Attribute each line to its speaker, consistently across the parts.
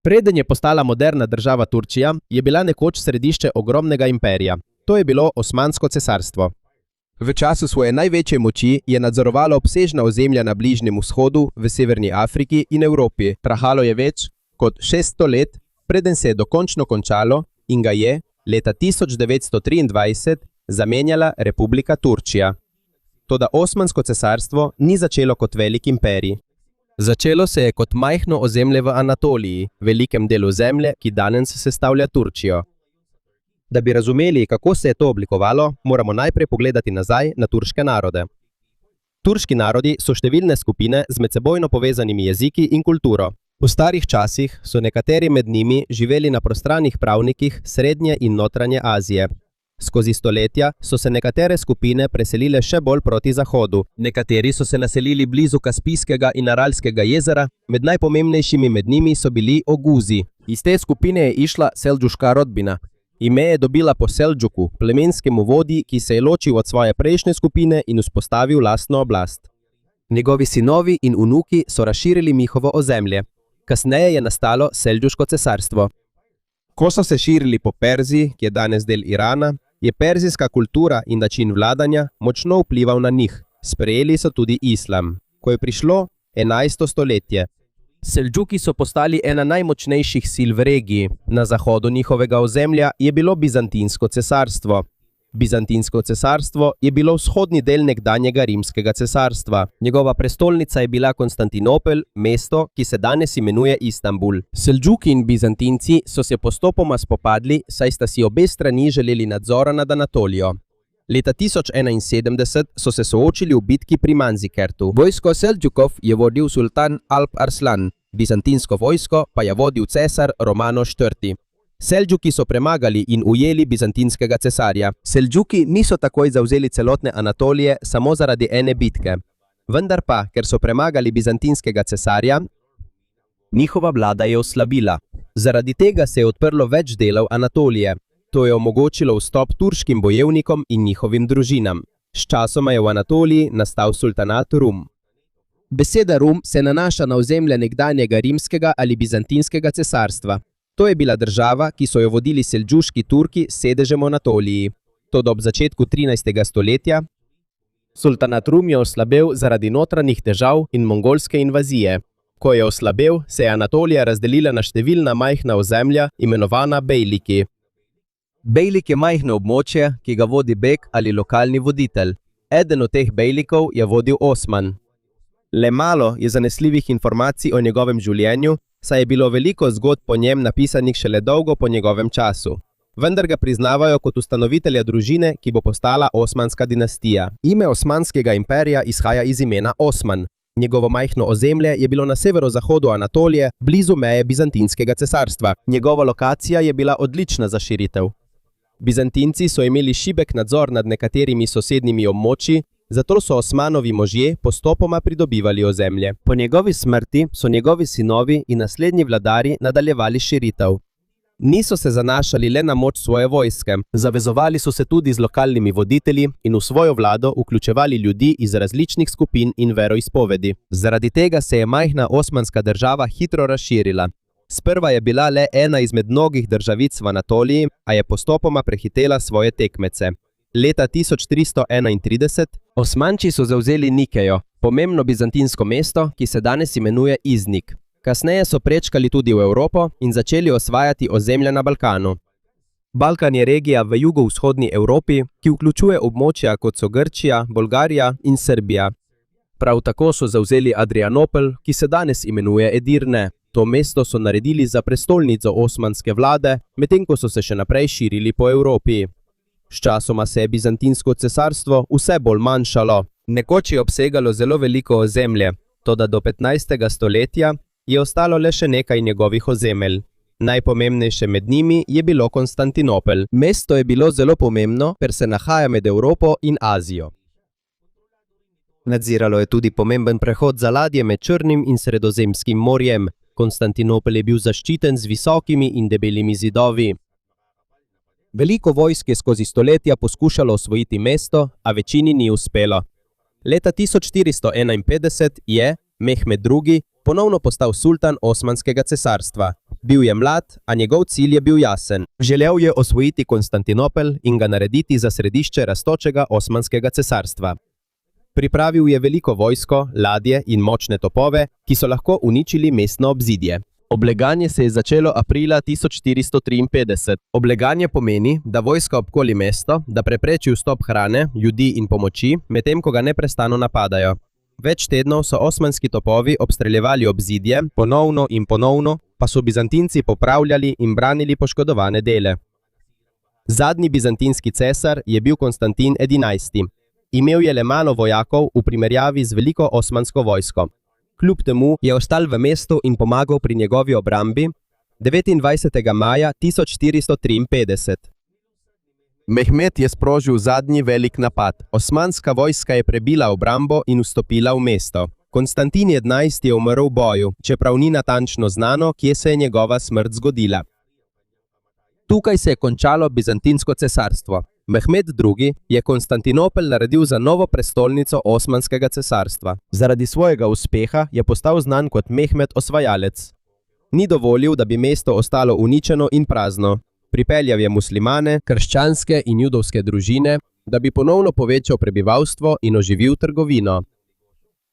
Speaker 1: Preden je postala moderna država Turčija, je bila nekoč središče ogromnega imperija. To je bilo Osmansko cesarstvo. V času svoje največje moči je nadzorovalo obsežna ozemlja na Bližnjem vzhodu, v Severni Afriki in Evropi. Trajalo je več kot 600 let, preden se je dokončno končalo in ga je leta 1923 zamenjala Republika Turčija. Toda Osmansko cesarstvo ni začelo kot velik imperij. Začelo se je kot majhno ozemlje v Anatoliji, velikem delu zemlje, ki danes sestavlja Turčijo. Da bi razumeli, kako se je to oblikovalo, moramo najprej pogledati nazaj na turške narode. Turški narodi so številne skupine z medsebojno povezanimi jeziki in kulturo. V starih časih so nekateri med njimi živeli na prostranih pravnikih Srednje in Notranje Azije. Skozi stoletja so se nekatere skupine preselile še bolj proti zahodu. Nekateri so se naselili blizu Kaspijskega in Aralskega jezera, med najpomembnejšimi med njimi so bili Oguzi. Iz te skupine je išla seldžuška rodbina. Ime je dobila po Seldžuku, plemenskemu vodji, ki se je ločil od svoje prejšnje skupine in vzpostavil lastno oblast. Njegovi sinovi in vnuki so razširili njihovo ozemlje. Kasneje je nastalo Seldžuško cesarstvo. Ko so se širili po Perziji, ki je danes del Irana, je perzijska kultura in način vladanja močno vplival na njih. Sprejeli so tudi islam. Ko je prišlo 11. stoletje, Seldžuki so postali ena najmočnejših sil v regiji. Na zahodu njihovega ozemlja je bilo Bizantinsko cesarstvo. Bizantinsko cesarstvo je bilo vzhodni del nekdanjega Rimskega cesarstva. Njegova prestolnica je bila Konstantinopel, mesto, ki se danes imenuje Istanbul. Seldžuki in Bizantinci so se postopoma spopadli, saj sta si obe strani želeli nadzora nad Anatolijo. Leta 1071 so se soočili v bitki pri Manzikertu. Vojsko Seldžukov je vodil sultan Alp Arslan, bizantinsko vojsko pa je vodil cesar Romano IV. Seldžuki so premagali in ujeli bizantinskega cesarja. Seldžuki niso takoj zavzeli celotne Anatolije samo zaradi ene bitke. Vendar pa, ker so premagali bizantinskega cesarja, njihova vlada je oslabila. Zaradi tega se je odprlo več delov Anatolije. To je omogočilo vstop turškim bojevnikom in njihovim družinam. Sčasoma je v Anatoliji nastal sultanat Rum. Beseda Rum se nanaša na ozemlje nekdanjega rimskega ali bizantinskega cesarstva. To je bila država, ki so jo vodili seldžuški Turki s sedežem v Anatoliji. Toda ob začetku 13. stoletja sultanat Rum je oslabel zaradi notranjih težav in mongolske invazije. Ko je oslabel, se je Anatolija razdelila na številna majhna ozemlja, imenovana bejliki. Bejlik je majhno območje, ki ga vodi bek ali lokalni voditelj. Eden od teh bejlikov je vodil Osman. Le malo je zanesljivih informacij o njegovem življenju, saj je bilo veliko zgodb po njem napisanih šele dolgo po njegovem času. Vendar ga priznavajo kot ustanovitelja družine, ki bo postala Osmanska dinastija. Ime Osmanskega imperija izhaja iz imena Osman. Njegovo majhno ozemlje je bilo na severozahodu Anatolije, blizu meje Bizantinskega cesarstva. Njegova lokacija je bila odlična za širitev. Bizantinci so imeli šibek nadzor nad nekaterimi sosednjimi območji, zato so Osmanovi možje postopoma pridobivali ozemlje. Po njegovi smrti so njegovi sinovi in naslednji vladarji nadaljevali širitev. Niso se zanašali le na moč svoje vojske, zavezovali so se tudi z lokalnimi voditelji in v svojo vlado vključevali ljudi iz različnih skupin in veroizpovedi. Zaradi tega se je majhna osmanska država hitro razširila. Sprva je bila le ena izmed mnogih državic v Anatoliji, a je postopoma prehitela svoje tekmece. Leta 1331 Osmanči so zavzeli Nikejo, pomembno bizantinsko mesto, ki se danes imenuje Iznik. Kasneje so prečkali tudi v Evropo in začeli osvajati ozemlja na Balkanu. Balkan je regija v jugovzhodni Evropi, ki vključuje območja kot so Grčija, Bolgarija in Srbija. Prav tako so zavzeli Adrianopel, ki se danes imenuje Edirne. To mesto so naredili za prestolnico osmanske vlade, medtem ko so se še naprej širili po Evropi. Sčasoma se je bizantinsko cesarstvo vse bolj manjšalo. Nekoč je obsegalo zelo veliko ozemlje, toda do 15. stoletja je ostalo le še nekaj njegovih ozemelj. Najpomembnejše med njimi je bilo Konstantinopel. Mesto je bilo zelo pomembno, ker se nahaja med Evropo in Azijo. Nadziralo je tudi pomemben prehod za ladje med Črnim in Sredozemskim morjem. Konstantinopel je bil zaščiten z visokimi in debelimi zidovi. Veliko vojsk je skozi stoletja poskušalo osvojiti mesto, a večini ni uspelo. Leta 1451 je Mehmed II. Ponovno postal sultan Osmanskega cesarstva. Bil je mlad, a njegov cilj je bil jasen. Želel je osvojiti Konstantinopel in ga narediti za središče rastočega Osmanskega cesarstva. Pripravil je veliko vojsko, ladje in močne topove, ki so lahko uničili mestno obzidje. Obleganje se je začelo aprila 1453. Obleganje pomeni, da vojska obkoli mesto, da prepreči vstop hrane, ljudi in pomoči, medtem ko ga neprestano napadajo. Več tednov so osmanski topovi obstreljevali obzidje, ponovno in ponovno, pa so Bizantinci popravljali in branili poškodovane dele. Zadnji bizantinski cesar je bil Konstantin XI. Imel je le malo vojakov v primerjavi z veliko osmansko vojsko. Kljub temu je ostal v mestu in pomagal pri njegovi obrambi 29. maja 1453. Mehmed je sprožil zadnji velik napad. Osmanska vojska je prebila obrambo in vstopila v mesto. Konstantin XI je umrl v boju, čeprav ni natančno znano, kje se je njegova smrt zgodila. Tukaj se je končalo Bizantinsko cesarstvo. Mehmed II. Je Konstantinopel naredil za novo prestolnico Osmanskega cesarstva. Zaradi svojega uspeha je postal znan kot Mehmed osvajalec. Ni dovolil, da bi mesto ostalo uničeno in prazno. Pripeljal je muslimane, krščanske in judovske družine, da bi ponovno povečal prebivalstvo in oživil trgovino.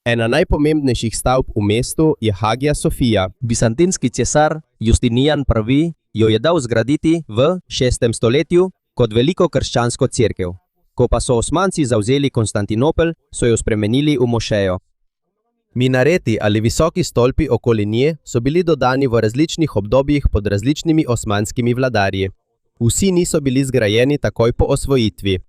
Speaker 1: Ena najpomembnejših stavb v mestu je Hagia Sofia. Bizantinski cesar Justinian I. jo je dal zgraditi v 6. stoletju kot veliko krščansko cerkev. Ko pa so Osmanci zavzeli Konstantinopel, so jo spremenili v mošejo. Minareti ali visoki stolpi okoli nje so bili dodani v različnih obdobjih pod različnimi osmanskimi vladarji. Vsi niso bili zgrajeni takoj po osvojitvi.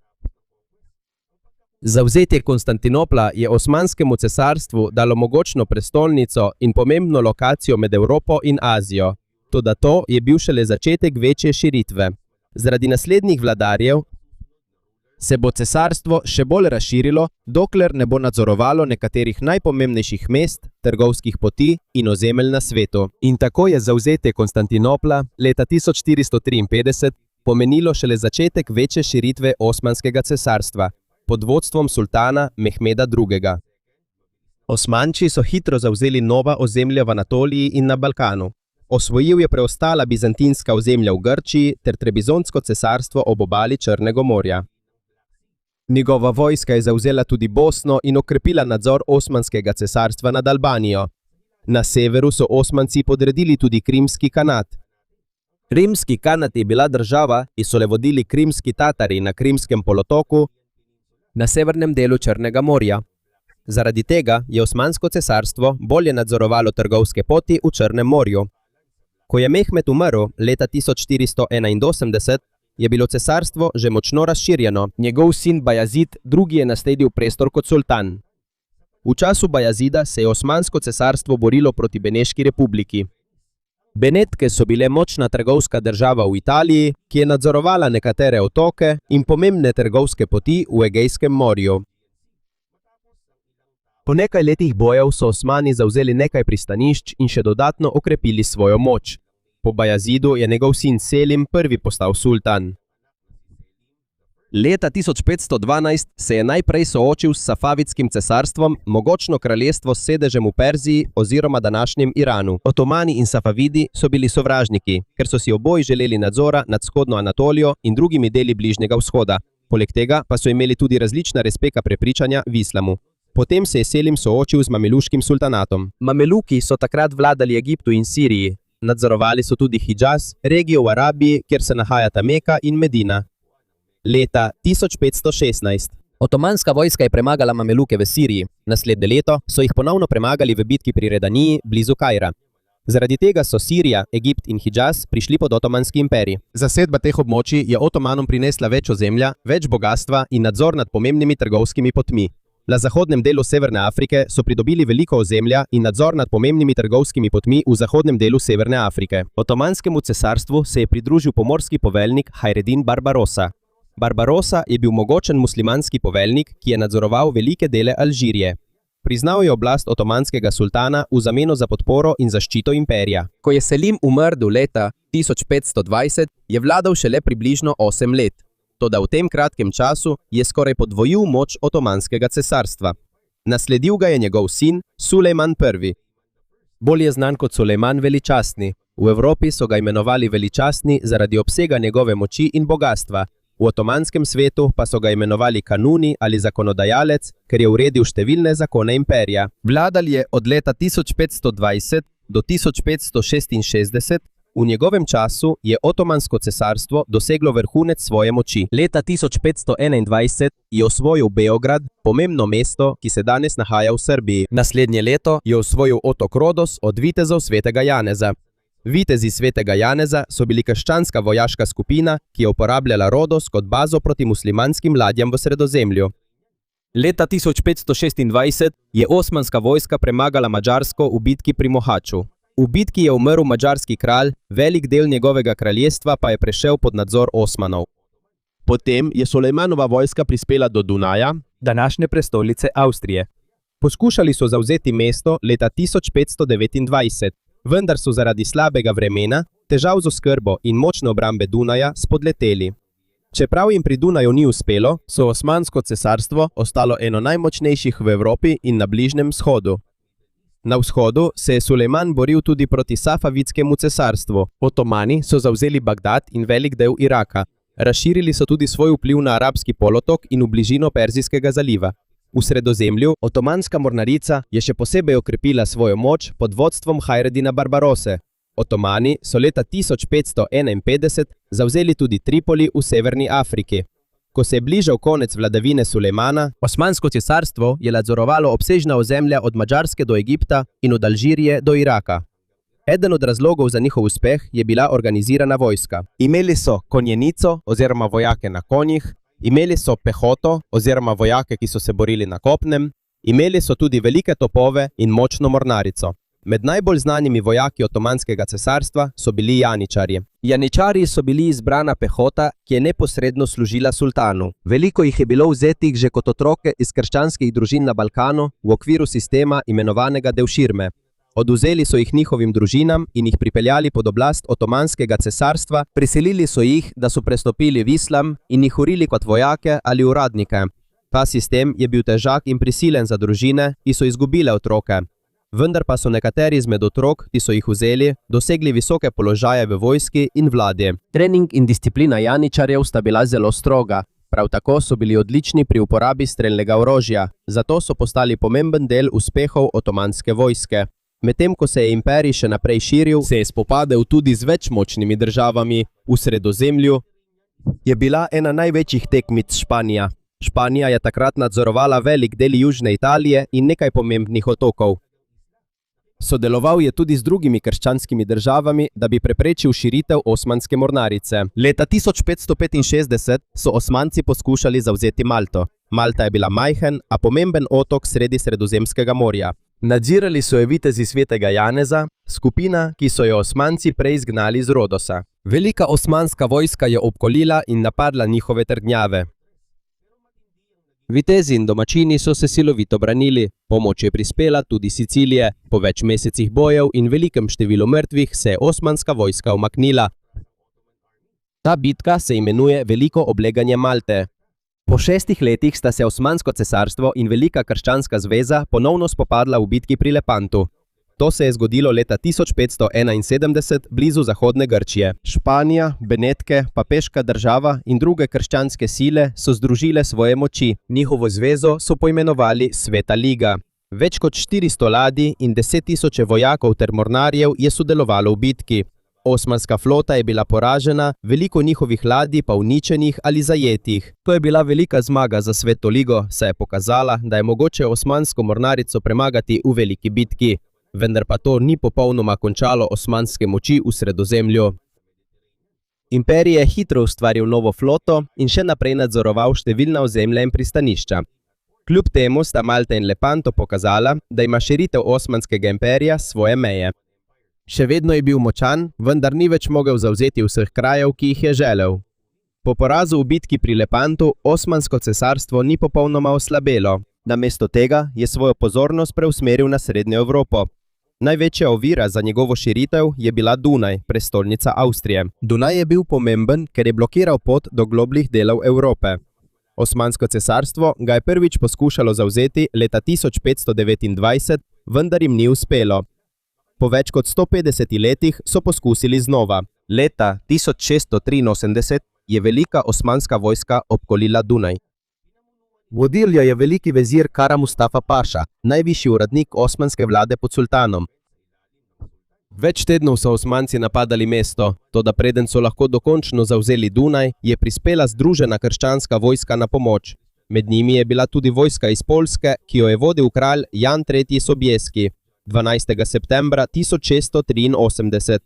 Speaker 1: Zavzetje Konstantinopla je Osmanskemu cesarstvu dalo mogočno prestolnico in pomembno lokacijo med Evropo in Azijo. Toda to je bil šele začetek večje širitve. Zaradi naslednjih vladarjev se bo cesarstvo še bolj razširilo, dokler ne bo nadzorovalo nekaterih najpomembnejših mest, trgovskih poti in ozemelj na svetu. In tako je zavzetje Konstantinopla leta 1453 pomenilo šele začetek večje širitve Osmanskega cesarstva pod vodstvom sultana Mehmeda II. Osmanči so hitro zavzeli nova ozemlja v Anatoliji in na Balkanu. Osvojil je preostala bizantinska ozemlja v Grčiji ter Trebizondsko cesarstvo ob obali Črnega morja. Njegova vojska je zavzela tudi Bosno in okrepila nadzor Osmanskega cesarstva nad Albanijo. Na severu so Osmanci podredili tudi Krimski kanat. Rimski kanat je bila država, ki so le vodili krimski Tatari na Krimskem polotoku na severnem delu Črnega morja. Zaradi tega je Osmansko cesarstvo bolje nadzorovalo trgovske poti v Črnem morju. Ko je Mehmed umrl leta 1481, je bilo cesarstvo že močno razširjeno. Njegov sin Bajazid II. Je nasledil prestol kot sultan. V času Bajazida se je Osmansko cesarstvo borilo proti Beneški republiki. Benetke so bile močna trgovska država v Italiji, ki je nadzorovala nekatere otoke in pomembne trgovske poti v Egejskem morju. Po nekaj letih bojev so Osmani zavzeli nekaj pristanišč in še dodatno okrepili svojo moč. Po Bajazidu je njegov sin Selim prvi postal sultan. Leta 1512 se je najprej soočil s Safavitskim cesarstvom, mogočno kraljestvo s sedežem v Perziji oziroma današnjem Iranu. Otomani in Safavidi so bili sovražniki, ker so si oboji želeli nadzora nad vzhodno Anatolijo in drugimi deli Bližnjega vzhoda. Poleg tega pa so imeli tudi različna respeka prepričanja v islamu. Potem se je Selim soočil z Mameluškim sultanatom. Mameluki so takrat vladali Egiptu in Siriji. Nadzorovali so tudi Hidžaz, regijo v Arabiji, kjer se nahajata Meka in Medina. Leta 1516. Otomanska vojska je premagala Mameluke v Siriji. Naslednje leto so jih ponovno premagali v bitki pri Redaniji blizu Kaira. Zaradi tega so Sirija, Egipt in Hidžaz prišli pod Otomanski imperij. Zasedba teh območij je Otomanom prinesla več ozemlja, več bogastva in nadzor nad pomembnimi trgovskimi potmi. Na zahodnem delu Severne Afrike so pridobili veliko ozemlja in nadzor nad pomembnimi trgovskimi potmi v zahodnem delu Severne Afrike. Otomanskemu cesarstvu se je pridružil pomorski poveljnik Hayreddin Barbarossa. Barbarossa je bil mogočen muslimanski poveljnik, ki je nadzoroval velike dele Alžirije. Priznal je oblast otomanskega sultana v zameno za podporo in zaščito imperija. Ko je Selim umrl leta 1520, je vladal šele približno 8 let. Toda v tem kratkem času je skoraj podvojil moč otomanskega cesarstva. Nasledil ga je njegov sin Sulejman I. Bolj je znan kot Sulejman Veličastni. V Evropi so ga imenovali veličastni zaradi obsega njegove moči in bogastva, v otomanskem svetu pa so ga imenovali kanuni ali zakonodajalec, ker je uredil številne zakone imperija. Vladal je od leta 1520 do 1566, v njegovem času je Otomansko cesarstvo doseglo vrhunec svoje moči. Leta 1521 je osvojil Beograd, pomembno mesto, ki se danes nahaja v Srbiji. Naslednje leto je osvojil otok Rodos od vitezov svetega Janeza. Vitezi svetega Janeza so bili krščanska vojaška skupina, ki je uporabljala Rodos kot bazo proti muslimanskim ladjam v Sredozemlju. Leta 1526 je osmanska vojska premagala Madžarsko v bitki pri Mohaču. V bitki je umrl madžarski kralj, velik del njegovega kraljestva pa je prešel pod nadzor Osmanov. Potem je Sulejmanova vojska prispela do Dunaja, današnje prestolnice Avstrije. Poskušali so zavzeti mesto leta 1529, vendar so zaradi slabega vremena, težav z oskrbo in močne obrambe Dunaja spodleteli. Čeprav jim pri Dunaju ni uspelo, so Osmansko cesarstvo ostalo eno najmočnejših v Evropi in na Bližnjem vzhodu. Na vzhodu se je Sulejman boril tudi proti Safavitskemu cesarstvu. Otomani so zavzeli Bagdad in velik del Iraka. Razširili so tudi svoj vpliv na arabski polotok in v bližino Perzijskega zaliva. V Sredozemlju otomanska mornarica je še posebej okrepila svojo moč pod vodstvom Hajredina Barbarose. Otomani so leta 1551 zavzeli tudi Tripoli v severni Afriki. Ko se je bližal konec vladavine Sulejmana, Osmansko cesarstvo je nadzorovalo obsežna ozemlja od Madžarske do Egipta in od Alžirije do Iraka. Eden od razlogov za njihov uspeh je bila organizirana vojska. Imeli so konjenico oziroma vojake na konjih, imeli so pehoto oziroma vojake, ki so se borili na kopnem, imeli so tudi velike topove in močno mornarico. Med najbolj znanimi vojaki Otomanskega cesarstva so bili janičarji. Janičarji so bili izbrana pehota, ki je neposredno služila sultanu. Veliko jih je bilo vzetih že kot otroke iz krščanskih družin na Balkanu v okviru sistema imenovanega Devširme. Odvzeli so jih njihovim družinam in jih pripeljali pod oblast Otomanskega cesarstva, prisilili so jih, da so prestopili v islam in jih urili kot vojake ali uradnike. Ta sistem je bil težak in prisilen za družine, ki so izgubile otroke. Vendar pa so nekateri izmed otrok, ki so jih vzeli, dosegli visoke položaje v vojski in vladi. Trening in disciplina janičarjev sta bila zelo stroga. Prav tako so bili odlični pri uporabi strelnega orožja, zato so postali pomemben del uspehov otomanske vojske. Medtem ko se je imperij še naprej širil, se je spopadel tudi z več močnimi državami. V Sredozemlju je bila ena največjih tekmic Španija. Španija je takrat nadzorovala velik del južne Italije in nekaj pomembnih otokov. Sodeloval je tudi z drugimi krščanskimi državami, da bi preprečil širitev osmanske mornarice. Leta 1565 so Osmanci poskušali zavzeti Malto. Malta je bila majhen, a pomemben otok sredi Sredozemskega morja. Nadzirali so je vitezi svetega Janeza, skupina, ki so jo Osmanci prej izgnali z Rodosa. Velika osmanska vojska je obkolila in napadla njihove trdnjave. Vitezi in domačini so se silovito branili, pomoč je prispela tudi Sicilije, po več mesecih bojev in velikem številu mrtvih se je osmanska vojska umaknila. Ta bitka se imenuje Veliko obleganje Malte. Po 6 letih sta se Osmansko cesarstvo in Velika krščanska zveza ponovno spopadla v bitki pri Lepantu. To se je zgodilo leta 1571 blizu zahodne Grčije. Španija, Benetke, papeška država in druge krščanske sile so združile svoje moči. Njihovo zvezo so poimenovali Sveta liga. Več kot 400 ladij in 10.000 vojakov ter mornarjev je sodelovalo v bitki. Osmanska flota je bila poražena, veliko njihovih ladij pa uničenih ali zajetih. To je bila velika zmaga za Sveto ligo, saj je pokazala, da je mogoče osmansko mornarico premagati v veliki bitki. Vendar pa to ni popolnoma končalo osmanske moči v Sredozemlju. Imperij je hitro ustvaril novo floto in še naprej nadzoroval številna ozemlja in pristanišča. Kljub temu sta Malta in Lepanto pokazala, da ima širitev Osmanskega imperija svoje meje. Še vedno je bil močan, vendar ni več mogel zavzeti vseh krajev, ki jih je želel. Po porazu v bitki pri Lepantu Osmansko cesarstvo ni popolnoma oslabelo. Namesto tega je svojo pozornost preusmeril na Srednjo Evropo. Največja ovira za njegovo širitev je bila Dunaj, prestolnica Avstrije. Dunaj je bil pomemben, ker je blokiral pot do globljih delov Evrope. Osmansko cesarstvo ga je prvič poskušalo zavzeti leta 1529, vendar jim ni uspelo. Po več kot 150 letih so poskusili znova. Leta 1683 je velika osmanska vojska obkolila Dunaj. Vodil jo je veliki vezir Kara Mustafa Paša, najvišji uradnik osmanske vlade pod sultanom. Več tednov so Osmanci napadali mesto, toda preden so lahko dokončno zavzeli Dunaj, je prispela združena krščanska vojska na pomoč. Med njimi je bila tudi vojska iz Poljske, ki jo je vodil kralj Jan III. Sobieski, 12. septembra 1683.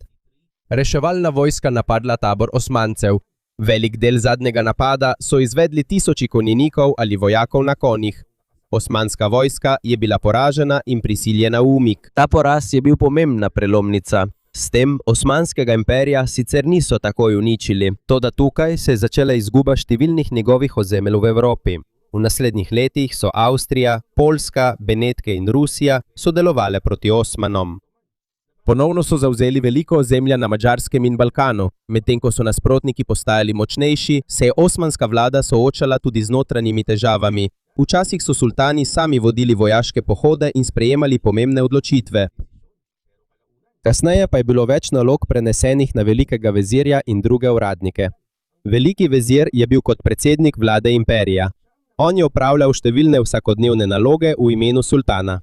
Speaker 1: Reševalna vojska napadla tabor Osmancev. Velik del zadnjega napada so izvedli tisoči konjenikov ali vojakov na konjih. Osmanska vojska je bila poražena in prisiljena v umik. Ta poraz je bil pomembna prelomnica. S tem Osmanskega imperija sicer niso takoj uničili, toda tukaj se je začela izguba številnih njegovih ozemelj v Evropi. V naslednjih letih so Avstrija, Poljska, Benetke in Rusija sodelovale proti Osmanom. Ponovno so zavzeli veliko ozemlja na Madžarskem in Balkanu. Medtem ko so nasprotniki postajali močnejši, se je osmanska vlada soočala tudi z notranjimi težavami. Včasih so sultani sami vodili vojaške pohode in sprejemali pomembne odločitve. Kasneje pa je bilo več nalog prenesenih na velikega vezirja in druge uradnike. Veliki vezir je bil kot predsednik vlade imperija. On je opravljal številne vsakodnevne naloge v imenu sultana.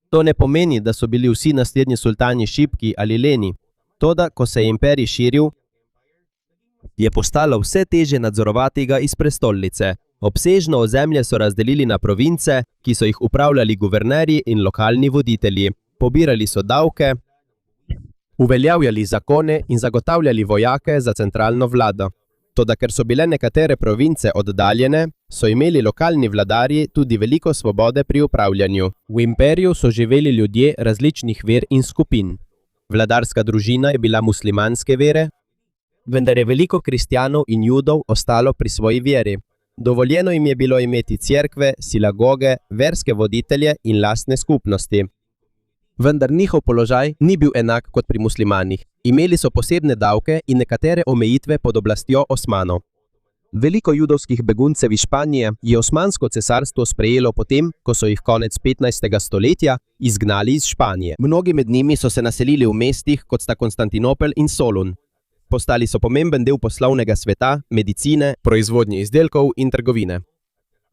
Speaker 1: To ne pomeni, da so bili vsi naslednji sultani šibki ali leni. Toda, ko se je imperij širil, je postalo vse težje nadzorovati ga iz prestolnice. Obsežno ozemlje so razdelili na province, ki so jih upravljali guvernerji in lokalni voditelji. Pobirali so davke, uveljavljali zakone in zagotavljali vojake za centralno vlado. Toda ker so bile nekatere province oddaljene, so imeli lokalni vladarji tudi veliko svobode pri upravljanju. V imperiju so živeli ljudje različnih ver in skupin. Vladarska družina je bila muslimanske vere, vendar je veliko kristjanov in judov ostalo pri svoji veri. Dovoljeno jim je bilo imeti cerkve, sinagoge, verske voditelje in lastne skupnosti. Vendar njihov položaj ni bil enak kot pri muslimanih. Imeli so posebne davke in nekatere omejitve pod oblastjo Osmanov. Veliko judovskih beguncev iz Španije je Osmansko cesarstvo sprejelo potem, ko so jih konec 15. stoletja izgnali iz Španije. Mnogi med njimi so se naselili v mestih, kot sta Konstantinopel in Solun. Postali so pomemben del poslovnega sveta, medicine, proizvodnje izdelkov in trgovine.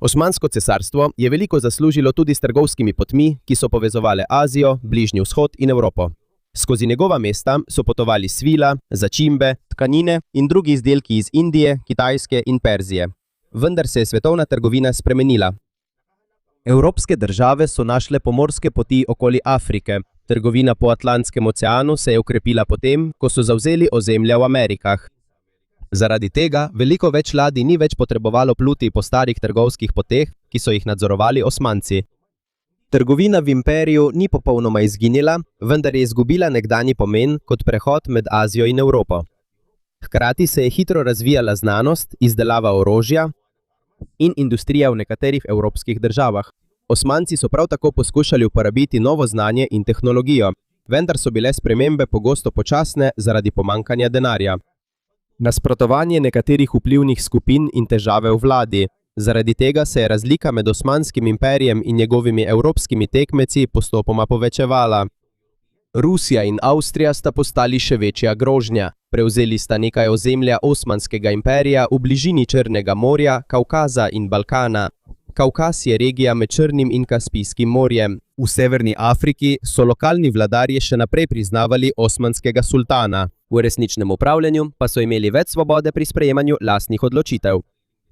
Speaker 1: Osmansko cesarstvo je veliko zaslužilo tudi s trgovskimi potmi, ki so povezovale Azijo, Bližnji vzhod in Evropo. Skozi njegova mesta so potovali svila, začimbe, tkanine in drugi izdelki iz Indije, Kitajske in Perzije. Vendar se je svetovna trgovina spremenila. Evropske države so našle pomorske poti okoli Afrike. Trgovina po Atlantskem oceanu se je okrepila potem, ko so zavzeli ozemlja v Amerikah. Zaradi tega veliko več ladij ni več potrebovalo pluti po starih trgovskih poteh, ki so jih nadzorovali Osmanci. Trgovina v imperiju ni popolnoma izginila, vendar je izgubila nekdanji pomen kot prehod med Azijo in Evropo. Hkrati se je hitro razvijala znanost, izdelava orožja in industrija v nekaterih evropskih državah. Osmanci so prav tako poskušali uporabiti novo znanje in tehnologijo, vendar so bile spremembe pogosto počasne zaradi pomanjkanja denarja. Nasprotovanje nekaterih vplivnih skupin in težave v vladi. Zaradi tega se je razlika med Osmanskim imperijem in njegovimi evropskimi tekmeci postopoma povečevala. Rusija in Avstrija sta postali še večja grožnja. Prevzeli sta nekaj ozemlja Osmanskega imperija v bližini Črnega morja, Kavkaza in Balkana. Kavkaz je regija med Črnim in Kaspijskim morjem. V severni Afriki so lokalni vladarji še naprej priznavali osmanskega sultana. V resničnem upravljanju pa so imeli več svobode pri sprejemanju lastnih odločitev.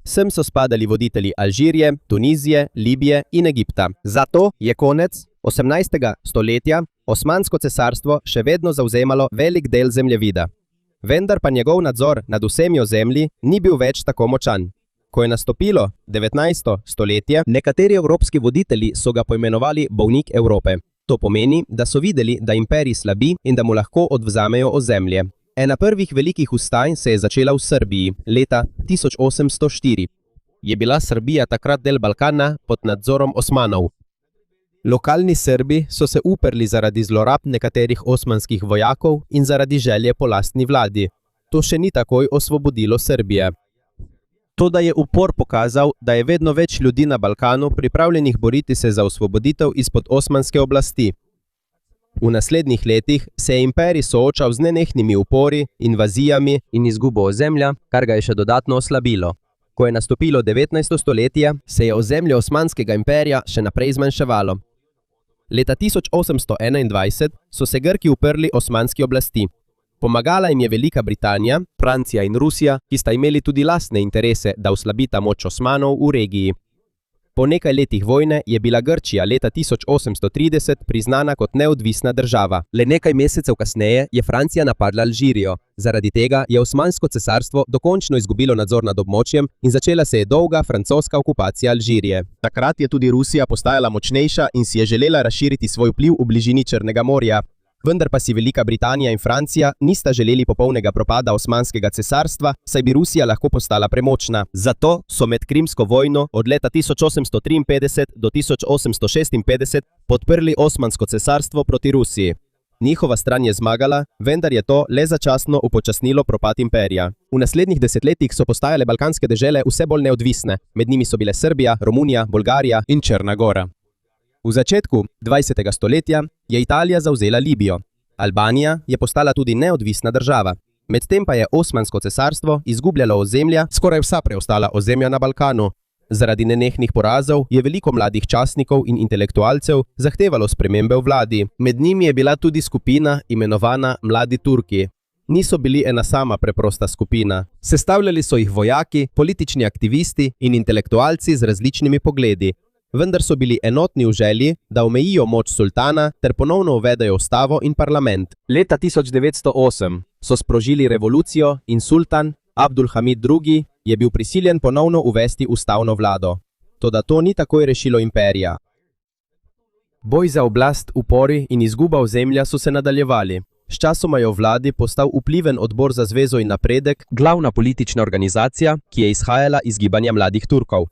Speaker 1: Sem so spadali voditelji Alžirije, Tunizije, Libije in Egipta. Zato je konec 18. stoletja Osmansko cesarstvo še vedno zavzemalo velik del zemljevida. Vendar pa njegov nadzor nad vsemi ozemlji ni bil več tako močan. Ko je nastopilo 19. stoletje, nekateri evropski voditelji so ga poimenovali bolnik Evrope. To pomeni, da so videli, da imperij slabi in da mu lahko odvzamejo ozemlje. Ena prvih velikih vstaj se je začela v Srbiji leta 1804. Je bila Srbija takrat del Balkana pod nadzorom Osmanov. Lokalni Srbi so se uprli zaradi zlorab nekaterih osmanskih vojakov in zaradi želje po lastni vladi. To še ni takoj osvobodilo Srbije. Toda je upor pokazal, da je vedno več ljudi na Balkanu pripravljenih boriti se za osvoboditev izpod osmanske oblasti. V naslednjih letih se je imperij soočal z nenehnimi upori, invazijami in izgubo ozemlja, kar ga je še dodatno oslabilo. Ko je nastopilo 19. stoletje, se je ozemlje Osmanskega imperija še naprej zmanjševalo. Leta 1821 so se Grki uprli osmanski oblasti. Pomagala jim je Velika Britanija, Francija in Rusija, ki sta imeli tudi lastne interese, da oslabita moč Osmanov v regiji. Po nekaj letih vojne je bila Grčija leta 1830 priznana kot neodvisna država. Le nekaj mesecev kasneje je Francija napadla Alžirijo. Zaradi tega je Osmansko cesarstvo dokončno izgubilo nadzor nad območjem in začela se je dolga francoska okupacija Alžirije. Takrat je tudi Rusija postajala močnejša in si je želela razširiti svoj vpliv v bližini Črnega morja. Vendar pa si Velika Britanija in Francija nista želeli popolnega propada Osmanskega cesarstva, saj bi Rusija lahko postala premočna. Zato so med Krimsko vojno od leta 1853 do 1856 podprli Osmansko cesarstvo proti Rusiji. Njihova stran je zmagala, vendar je to le začasno upočasnilo propad imperija. V naslednjih desetletjih so postajale balkanske dežele vse bolj neodvisne, med njimi so bile Srbija, Romunija, Bolgarija in Črna Gora. V začetku 20. stoletja je Italija zavzela Libijo. Albanija je postala tudi neodvisna država. Medtem pa je Osmansko cesarstvo izgubljalo ozemlja, skoraj vsa preostala ozemlja na Balkanu. Zaradi nenehnih porazov je veliko mladih častnikov in intelektualcev zahtevalo spremembe v vladi. Med njimi je bila tudi skupina imenovana Mladi Turki. Niso bili ena sama preprosta skupina. Sestavljali so jih vojaki, politični aktivisti in intelektualci z različnimi pogledi. Vendar so bili enotni v želji, da omejijo moč sultana ter ponovno uvedejo ustavo in parlament. Leta 1908 so sprožili revolucijo in sultan Abdulhamid II. Je bil prisiljen ponovno uvesti ustavno vlado. Toda to ni takoj rešilo imperija. Boj za oblast, upori in izguba ozemlja so se nadaljevali. Sčasoma je v vladi postal vpliven odbor za zvezo in napredek, glavna politična organizacija, ki je izhajala iz gibanja mladih Turkov.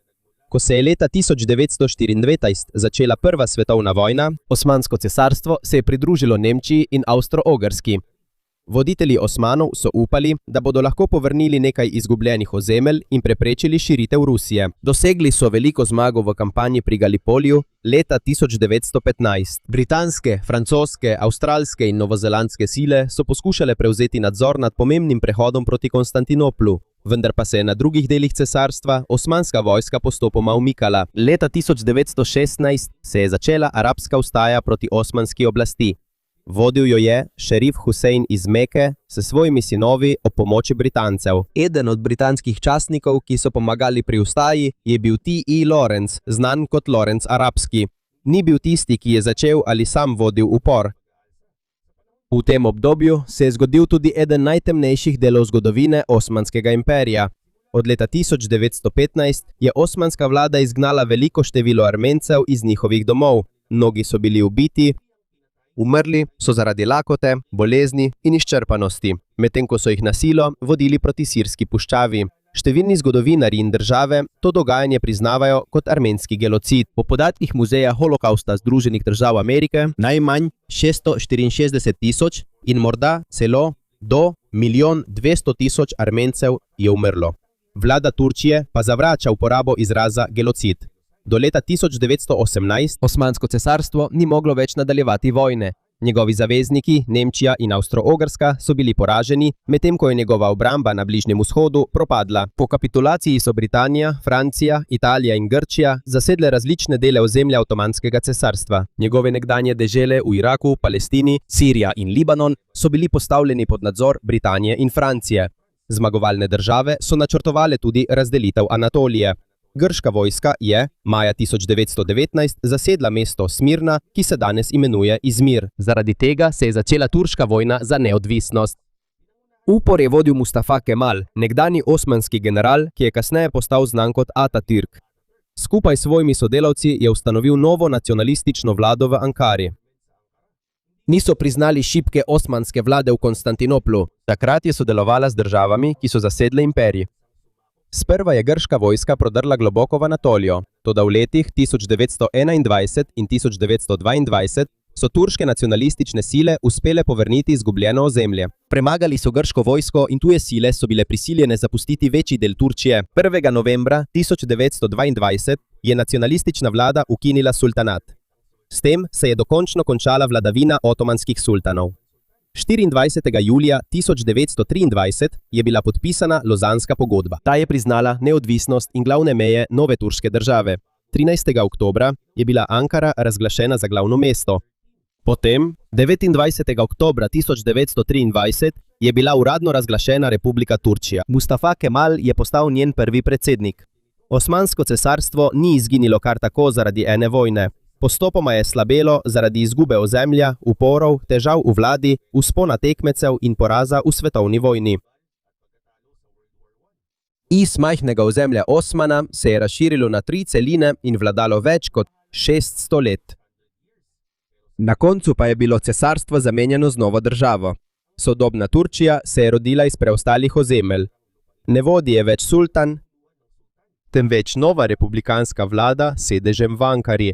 Speaker 1: Ko se je leta 1924 začela Prva svetovna vojna, Osmansko cesarstvo se je pridružilo Nemčiji in Avstro-Ogrski. Voditelji Osmanov so upali, da bodo lahko povrnili nekaj izgubljenih ozemelj in preprečili širitev Rusije. Dosegli so veliko zmago v kampanji pri Gallipoliju leta 1915. Britanske, francoske, avstralske in novozelandske sile so poskušale prevzeti nadzor nad pomembnim prehodom proti Konstantinoplu. Vendar pa se je na drugih delih cesarstva osmanska vojska postopoma umikala. Leta 1916 se je začela arabska vstaja proti osmanski oblasti. Vodil jo je šerif Husein iz Meke s svojimi sinovi ob pomoči Britancev. Eden od britanskih častnikov, ki so pomagali pri vstaji, je bil T.E. Lawrence, znan kot Lawrence Arabski. Ni bil tisti, ki je začel ali sam vodil upor. V tem obdobju se je zgodil tudi eden najtemnejših delov zgodovine Osmanskega imperija. Od leta 1915 je osmanska vlada izgnala veliko število Armencev iz njihovih domov. Mnogi so bili ubiti, umrli so zaradi lakote, bolezni in izčrpanosti, medtem ko so jih na silo vodili proti sirski puščavi. Številni zgodovinarji in države to dogajanje priznavajo kot armenski genocid. Po podatkih Muzeja holokausta Združenih držav Amerike, najmanj 664.000 in morda celo do 1.200.000 Armencev je umrlo. Vlada Turčije pa zavrača uporabo izraza genocid. Do leta 1918 Osmansko cesarstvo ni moglo več nadaljevati vojne. Njegovi zavezniki, Nemčija in Avstro-Ogrska, so bili poraženi, medtem ko je njegova obramba na Bližnjem vzhodu propadla. Po kapitulaciji so Britanija, Francija, Italija in Grčija zasedle različne dele ozemlja Otomanskega cesarstva. Njegove nekdanje dežele v Iraku, Palestini, Sirija in Libanon so bili postavljeni pod nadzor Britanije in Francije. Zmagovalne države so načrtovale tudi razdelitev Anatolije. Grška vojska je maja 1919 zasedla mesto Smirna, ki se danes imenuje Izmir. Zaradi tega se je začela turška vojna za neodvisnost. Upor je vodil Mustafa Kemal, nekdanji osmanski general, ki je kasneje postal znan kot Atatürk. Skupaj s svojimi sodelavci je ustanovil novo nacionalistično vlado v Ankari. Niso priznali šibke osmanske vlade v Konstantinoplu. Takrat je sodelovala z državami, ki so zasedle imperij. Sprva je grška vojska prodrla globoko v Anatolijo, toda v letih 1921 in 1922 so turške nacionalistične sile uspele povrniti izgubljeno ozemlje. Premagali so grško vojsko in tuje sile so bile prisiljene zapustiti večji del Turčije. 1. novembra 1922 je nacionalistična vlada ukinila sultanat. S tem se je dokončno končala vladavina otomanskih sultanov. 24. julija 1923 je bila podpisana Lozanska pogodba. Ta je priznala neodvisnost in glavne meje nove turške države. 13. oktobra je bila Ankara razglašena za glavno mesto. Potem, 29. oktobra 1923, je bila uradno razglašena Republika Turčija. Mustafa Kemal je postal njen prvi predsednik. Osmansko cesarstvo ni izginilo kar tako zaradi ene vojne. Postopoma je slabelo zaradi izgube ozemlja, uporov, težav v vladi, vzpona tekmecev in poraza v svetovni vojni. Iz majhnega ozemlja Osmana se je razširilo na 3 celine in vladalo več kot 600 let. Na koncu pa je bilo cesarstvo zamenjano z novo državo. Sodobna Turčija se je rodila iz preostalih ozemelj. Ne vodi je več sultan, temveč nova republikanska vlada s sedežem v Ankari.